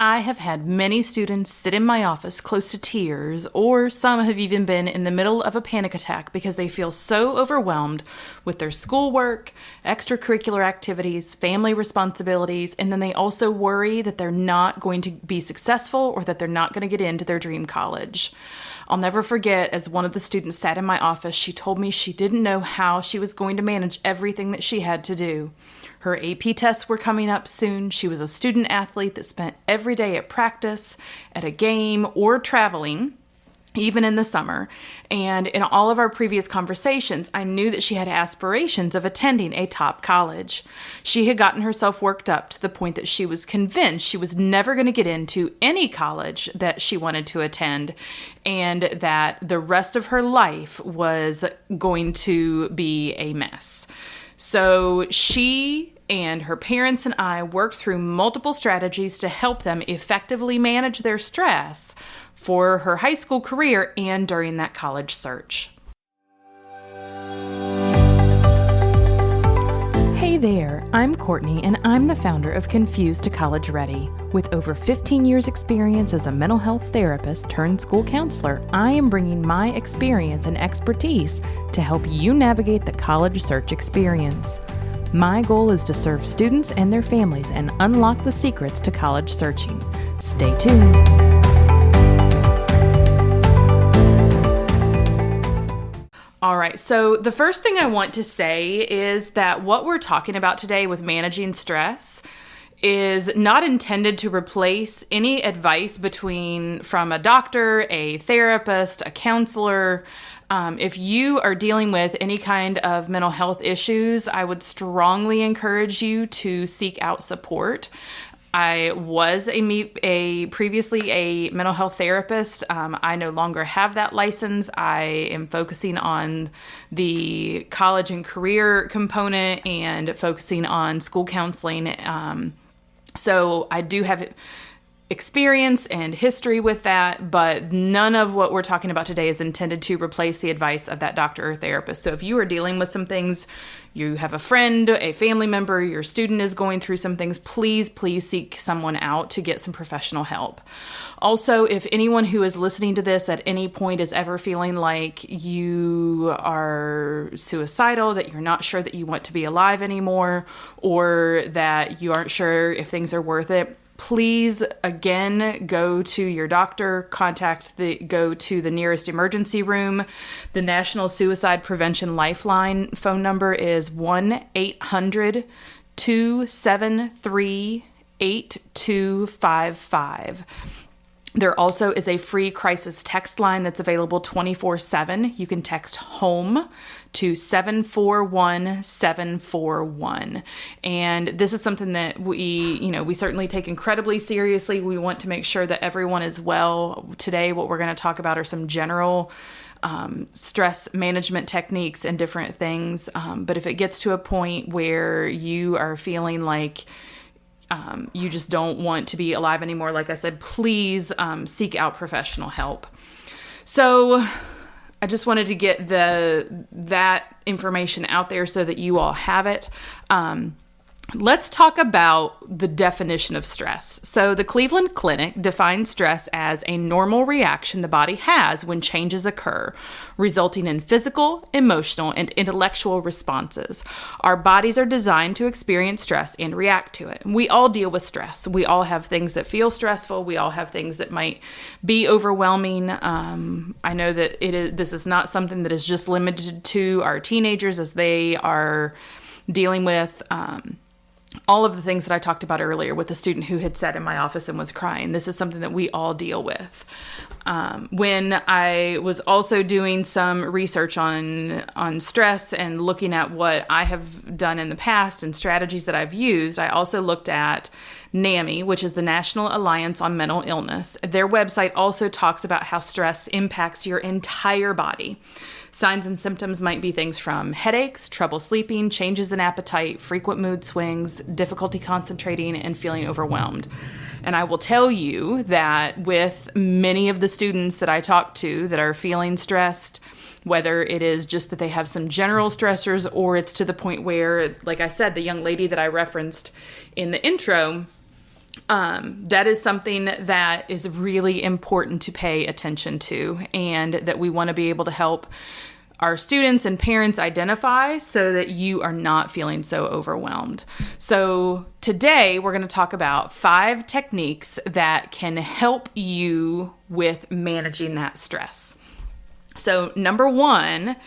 I have had many students sit in my office close to tears, or some have even been in the middle of a panic attack because they feel so overwhelmed with their schoolwork, extracurricular activities, family responsibilities, and then they also worry that they're not going to be successful or that they're not going to get into their dream college. I'll never forget, as one of the students sat in my office, she told me she didn't know how she was going to manage everything that she had to do. Her AP tests were coming up soon. She was a student athlete that spent every day at practice, at a game, or traveling, even in the summer. And in all of our previous conversations, I knew that she had aspirations of attending a top college. She had gotten herself worked up to the point that she was convinced she was never going to get into any college that she wanted to attend, and that the rest of her life was going to be a mess. So she and her parents and I worked through multiple strategies to help them effectively manage their stress for her high school career and during that college search. Hey there, I'm Courtney, and I'm the founder of Confused to College Ready. With over 15 years experience as a mental health therapist turned school counselor, I am bringing my experience and expertise to help you navigate the college search experience. My goal is to serve students and their families and unlock the secrets to college searching. Stay tuned. All right, so the first thing I want to say is that what we're talking about today with managing stress is not intended to replace any advice from a doctor, a therapist, a counselor. If you are dealing with any kind of mental health issues, I would strongly encourage you to seek out support. I was previously a mental health therapist. I no longer have that license. I am focusing on the college and career component and focusing on school counseling. So I do have experience and history with that, but none of what we're talking about today is intended to replace the advice of that doctor or therapist. So if you are dealing with some things, you have a friend, a family member, your student is going through some things, please seek someone out to get some professional help. Also, if anyone who is listening to this at any point is ever feeling like you are suicidal, that you're not sure that you want to be alive anymore, or that you aren't sure if things are worth it, please, again, go to your doctor, go to the nearest emergency room. The National Suicide Prevention Lifeline phone number is 1-800-273-8255. There also is a free crisis text line that's available 24/7. You can text HOME to 741-741. And this is something that we certainly take incredibly seriously. We want to make sure that everyone is well. Today, what we're going to talk about are some general stress management techniques and different things. But if it gets to a point where you are feeling like you just don't want to be alive anymore, like I said, please seek out professional help. So I just wanted to get that information out there so that you all have it. Let's talk about the definition of stress. So the Cleveland Clinic defines stress as a normal reaction the body has when changes occur, resulting in physical, emotional, and intellectual responses. Our bodies are designed to experience stress and react to it. We all deal with stress. We all have things that feel stressful. We all have things that might be overwhelming. I know that this is not something that is just limited to our teenagers as they are dealing with all of the things that I talked about earlier with the student who had sat in my office and was crying. This is something that we all deal with. When I was also doing some research on stress and looking at what I have done in the past and strategies that I've used, I also looked at NAMI, which is the National Alliance on Mental Illness. Their website also talks about how stress impacts your entire body. Signs and symptoms might be things from headaches, trouble sleeping, changes in appetite, frequent mood swings, difficulty concentrating, and feeling overwhelmed. And I will tell you that with many of the students that I talk to that are feeling stressed, whether it is just that they have some general stressors or it's to the point where, like I said, the young lady that I referenced in the intro, That is something that is really important to pay attention to, and that we want to be able to help our students and parents identify so that you are not feeling so overwhelmed. So today we're going to talk about 5 techniques that can help you with managing that stress. So number 1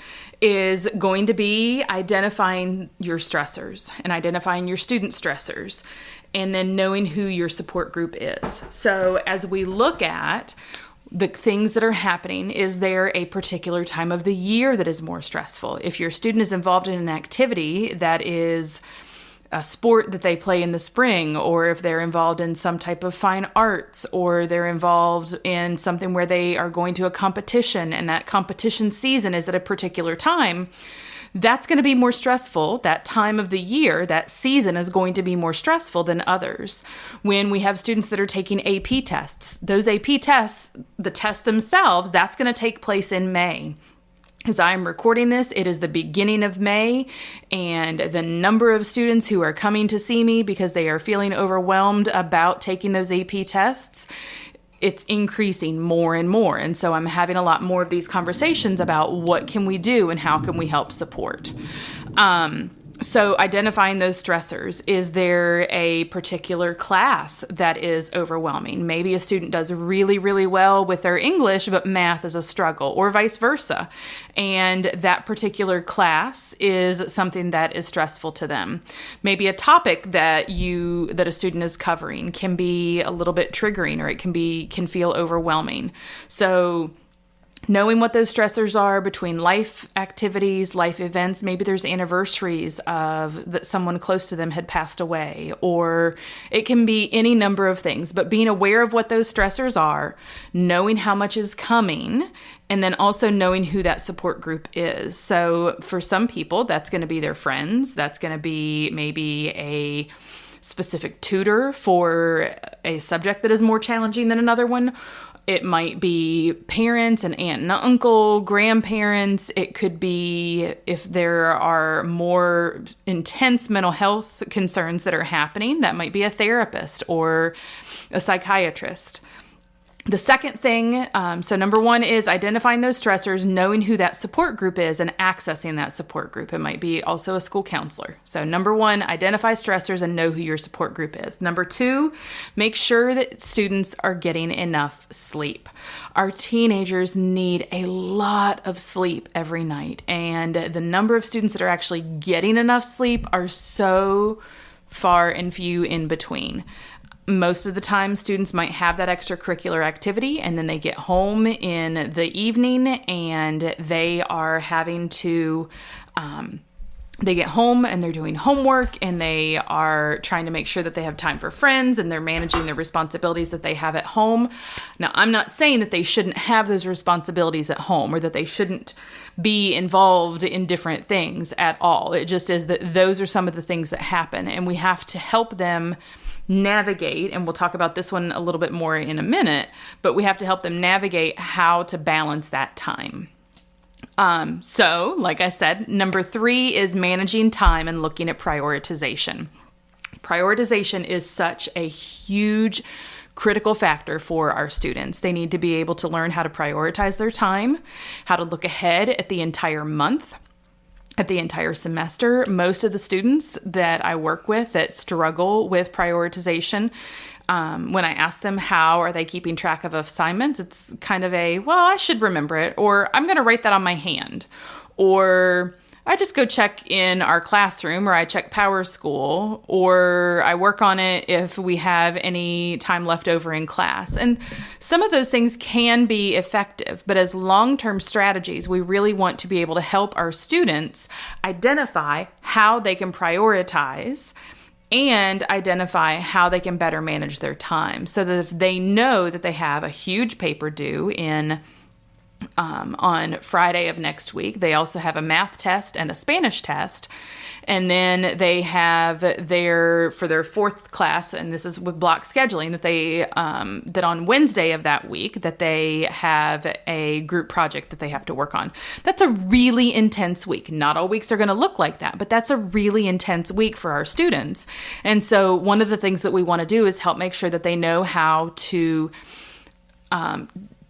is going to be identifying your stressors and identifying your student stressors, and then knowing who your support group is. So as we look at the things that are happening, is there a particular time of the year that is more stressful? If your student is involved in an activity that is a sport that they play in the spring, or if they're involved in some type of fine arts, or they're involved in something where they are going to a competition and that competition season is at a particular time, that's going to be more stressful. That time of the year, that season is going to be more stressful than others. When we have students that are taking AP tests, those AP tests, the tests themselves, that's going to take place in May. As I'm recording this, it is the beginning of May, and the number of students who are coming to see me because they are feeling overwhelmed about taking those AP tests, it's increasing more and more. And so I'm having a lot more of these conversations about what can we do and how can we help support. So identifying those stressors. Is there a particular class that is overwhelming? Maybe a student does really, really well with their English, but math is a struggle, or vice versa. And that particular class is something that is stressful to them. Maybe a topic that a student is covering can be a little bit triggering, or it can feel overwhelming. So knowing what those stressors are between life activities, life events, maybe there's anniversaries of that someone close to them had passed away, or it can be any number of things, but being aware of what those stressors are, knowing how much is coming, and then also knowing who that support group is. So for some people, that's going to be their friends. That's going to be maybe a specific tutor for a subject that is more challenging than another one. It might be parents, an aunt and uncle, grandparents. It could be if there are more intense mental health concerns that are happening, that might be a therapist or a psychiatrist. The second thing, so number 1 is identifying those stressors, knowing who that support group is, and accessing that support group. It might be also a school counselor. So number 1, identify stressors and know who your support group is. Number 2, make sure that students are getting enough sleep. Our teenagers need a lot of sleep every night, and the number of students that are actually getting enough sleep are so far and few in between. Most of the time, students might have that extracurricular activity, and then they get home in the evening and they are having to, they get home and they're doing homework, and they are trying to make sure that they have time for friends, and they're managing the responsibilities that they have at home. Now, I'm not saying that they shouldn't have those responsibilities at home, or that they shouldn't be involved in different things at all. It just is that those are some of the things that happen, and we have to help them navigate, and we'll talk about this one a little bit more in a minute, but we have to help them navigate how to balance that time. So like I said, number 3 is managing time and looking at prioritization. Prioritization is such a huge critical factor for our students. They need to be able to learn how to prioritize their time, how to look ahead at the entire month, at the entire semester. Most of the students that I work with that struggle with prioritization, when I ask them how are they keeping track of assignments, it's kind of I should remember it, or I'm going to write that on my hand, or I just go check in our classroom, or I check Power School, or I work on it if we have any time left over in class. And some of those things can be effective, but as long-term strategies, we really want to be able to help our students identify how they can prioritize and identify how they can better manage their time, so that if they know that they have a huge paper due on Friday of next week, they also have a math test and a Spanish test, And then they have for their fourth class, and this is with block scheduling, that on Wednesday of that week that they have a group project that they have to work on. That's a really intense week. Not all weeks are going to look like that, but that's a really intense week for our students. And so one of the things that we want to do is help make sure that they know how to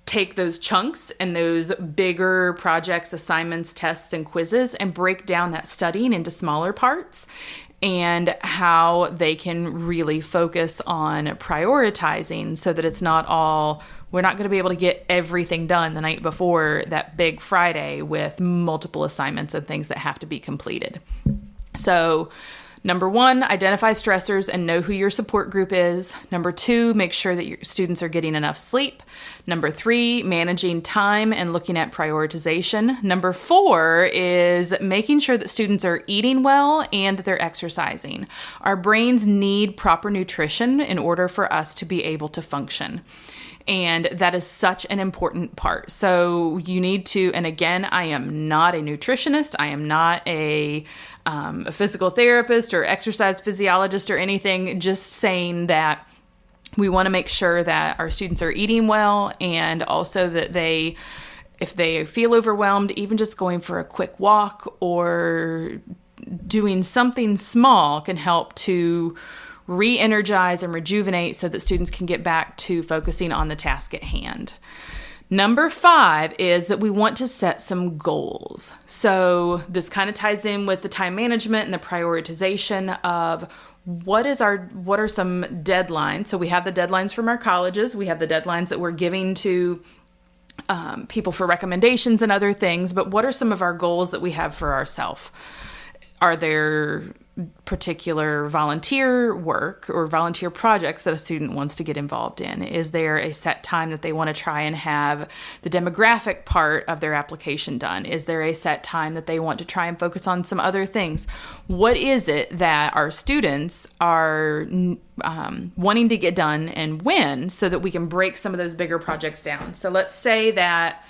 take those chunks and those bigger projects, assignments, tests, and quizzes and break down that studying into smaller parts, and how they can really focus on prioritizing so that it's not all, we're not going to be able to get everything done the night before that big Friday with multiple assignments and things that have to be completed. So number 1, identify stressors and know who your support group is. Number 2, make sure that your students are getting enough sleep. Number 3, managing time and looking at prioritization. Number 4 is making sure that students are eating well and that they're exercising. Our brains need proper nutrition in order for us to be able to function. And that is such an important part. So you need to, and again, I am not a nutritionist. I am not a physical therapist or exercise physiologist or anything, just saying that we want to make sure that our students are eating well, and also that if they feel overwhelmed, even just going for a quick walk or doing something small can help to re-energize and rejuvenate so that students can get back to focusing on the task at hand. Number 5 is that we want to set some goals. So this kind of ties in with the time management and the prioritization of what are some deadlines. So we have the deadlines from our colleges. We have the deadlines that we're giving to people for recommendations and other things. But what are some of our goals that we have for ourselves? Are there particular volunteer work or volunteer projects that a student wants to get involved in? Is there a set time that they want to try and have the demographic part of their application done? Is there a set time that they want to try and focus on some other things? What is it that our students are wanting to get done, and when, so that we can break some of those bigger projects down? So let's say that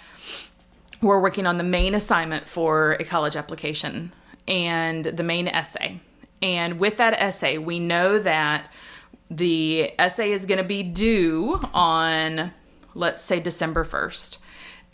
we're working on the main assignment for a college application and the main essay. And with that essay, we know that the essay is going to be due on, let's say, December 1st.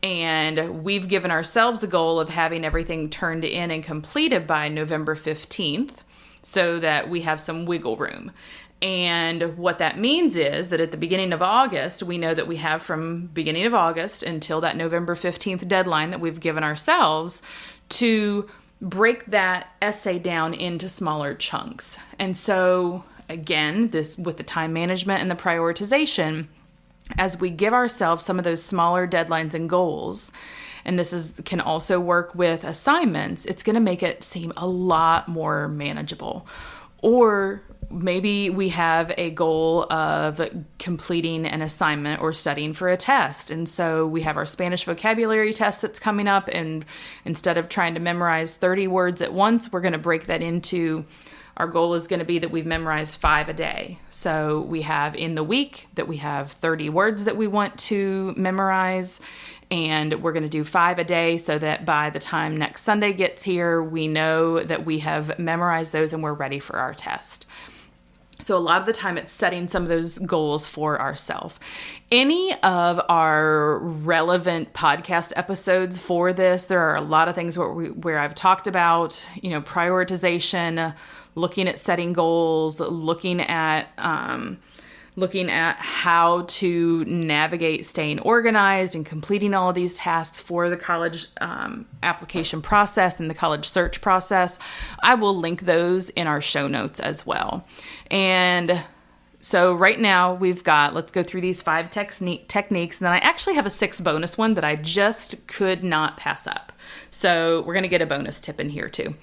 And we've given ourselves a goal of having everything turned in and completed by November 15th so that we have some wiggle room. And what that means is that at the beginning of August, we know that we have from beginning of August until that November 15th deadline that we've given ourselves to break that essay down into smaller chunks. And so again, this with the time management and the prioritization, as we give ourselves some of those smaller deadlines and goals, and can also work with assignments, it's going to make it seem a lot more manageable. Or maybe we have a goal of completing an assignment or studying for a test. And so we have our Spanish vocabulary test that's coming up. And instead of trying to memorize 30 words at once, we're going to break that into, our goal is going to be that we've memorized 5 a day. So we have in the week that we have 30 words that we want to memorize. And we're going to do 5 a day so that by the time next Sunday gets here, we know that we have memorized those and we're ready for our test. So a lot of the time it's setting some of those goals for ourselves. Any of our relevant podcast episodes for this, there are a lot of things where I've talked about, prioritization, looking at setting goals, looking at how to navigate staying organized and completing all of these tasks for the college application process and the college search process. I will link those in our show notes as well. And so right now let's go through these 5 techniques. And then I actually have a 6th bonus one that I just could not pass up. So we're going to get a bonus tip in here too.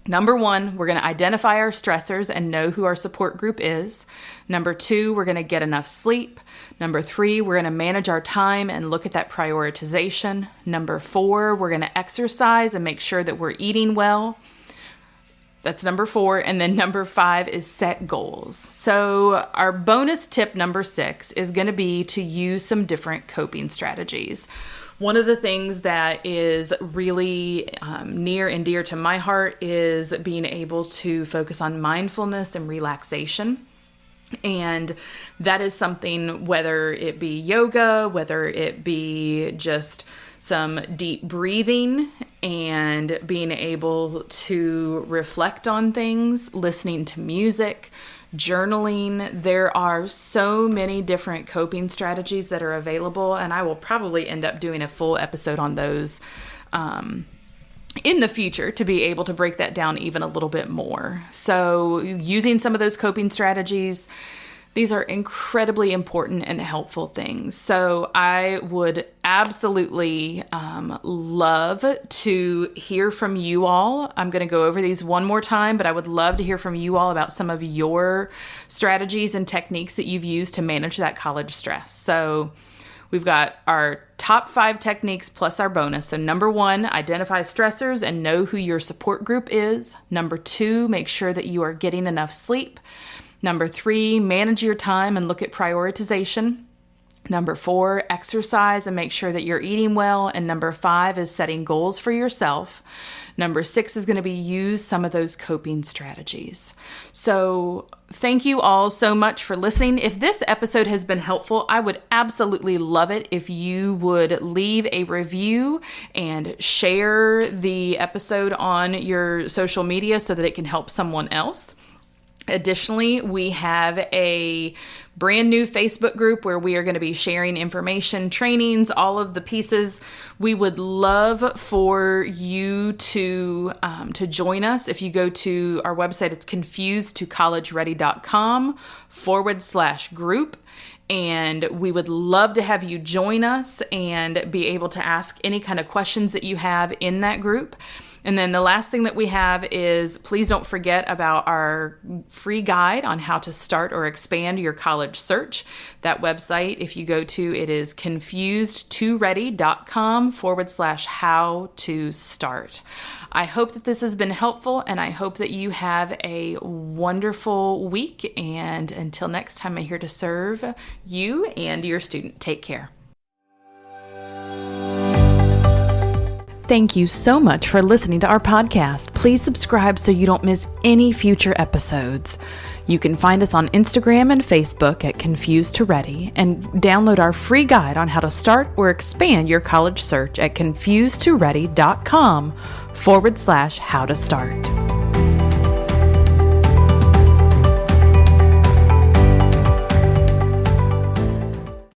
Number 1, we're going to identify our stressors and know who our support group is. Number 2, we're going to get enough sleep. Number 3, we're going to manage our time and look at that prioritization. Number 4, we're going to exercise and make sure that we're eating well. That's number 4. And then number 5 is set goals. So our bonus tip number 6 is going to be to use some different coping strategies. One of the things that is really near and dear to my heart is being able to focus on mindfulness and relaxation. And that is something, whether it be yoga, whether it be just some deep breathing and being able to reflect on things, listening to music, journaling. There are so many different coping strategies that are available, and I will probably end up doing a full episode on those in the future to be able to break that down even a little bit more. So using some of those coping strategies, these are incredibly important and helpful things. So I would absolutely love to hear from you all. I'm going to go over these one more time, but I would love to hear from you all about some of your strategies and techniques that you've used to manage that college stress. So we've got our top 5 techniques plus our bonus. So number 1, identify stressors and know who your support group is. Number 2, make sure that you are getting enough sleep. Number 3, manage your time and look at prioritization. Number 4, exercise and make sure that you're eating well. And number 5 is setting goals for yourself. Number 6 is going to be use some of those coping strategies. So thank you all so much for listening. If this episode has been helpful, I would absolutely love it if you would leave a review and share the episode on your social media so that it can help someone else. Additionally, we have a brand new Facebook group where we are going to be sharing information, trainings, all of the pieces. We would love for you to join us. If you go to our website, it's confusedtocollegeready.com/group. And we would love to have you join us and be able to ask any kind of questions that you have in that group. And then the last thing that we have is, please don't forget about our free guide on how to start or expand your college search. That website, if you go to, it is confusedtoready.com/how to start. I hope that this has been helpful, and I hope that you have a wonderful week. And until next time, I'm here to serve you and your student. Take care. Thank you so much for listening to our podcast. Please subscribe so you don't miss any future episodes. You can find us on Instagram and Facebook at Confused to Ready, and download our free guide on how to start or expand your college search at confusedtoready.com/how to start.